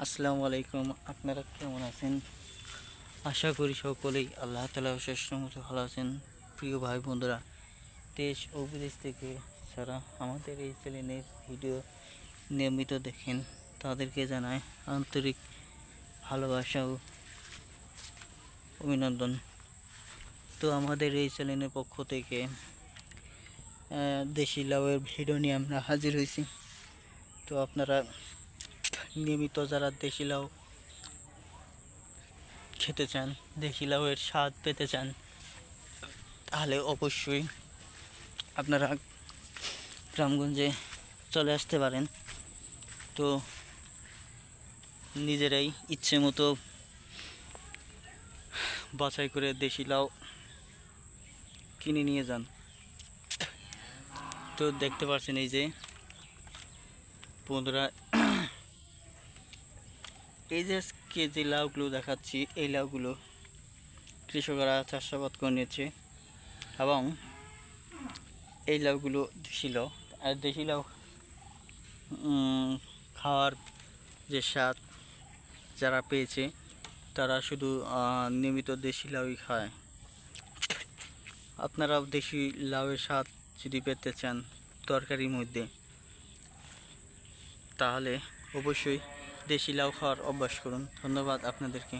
আসসালামু আলাইকুম। আপনারা কেমন আছেন? আশা করি সকলেই আল্লাহ তাআলার অশেষ রহমতে ভালো আছেন। প্রিয় ভাই বন্ধুরা, দেশ ও বিদেশ থেকে যারা আমাদের এই চ্যানেলের ভিডিও নিয়মিত দেখেন তাদেরকে জানায় আন্তরিক ভালোবাসা ও অভিনন্দন। তো আমাদের এই চ্যানেলের পক্ষ থেকে দেশি লাউয়ের ভিডিও নিয়ে আমরা হাজির হয়েছি। তো আপনারা নিয়মিত যারা দেশি লাউ খেতে চান, দেশি লাউয়ের স্বাদ পেতে চান, তাহলে অবশ্যই আপনারা গ্রামগঞ্জে চলে আসতে পারেন। তো নিজেরাই ইচ্ছে মতো বাছাই করে দেশি লাউ কিনে নিয়ে যান। তো দেখতে পাচ্ছেন এই যে বন্ধুরা, এই যে কেজি লাউগুলো দেখাচ্ছি, এই লাউগুলো কৃষকরা চাষাবাদ করে নিয়েছে এবং এই লাউগুলো দেশি লাউ। আর দেশি লাউ খাওয়ার যে স্বাদ যারা পেয়েছে তারা শুধু নিয়মিত দেশি লাউই খায়। আপনারাও দেশি লাউয়ের স্বাদ যদি পেতে চান তরকারির মধ্যে, তাহলে অবশ্যই দেশি লাউ খাওয়ার অভ্যাস করুন। ধন্যবাদ আপনাদেরকে।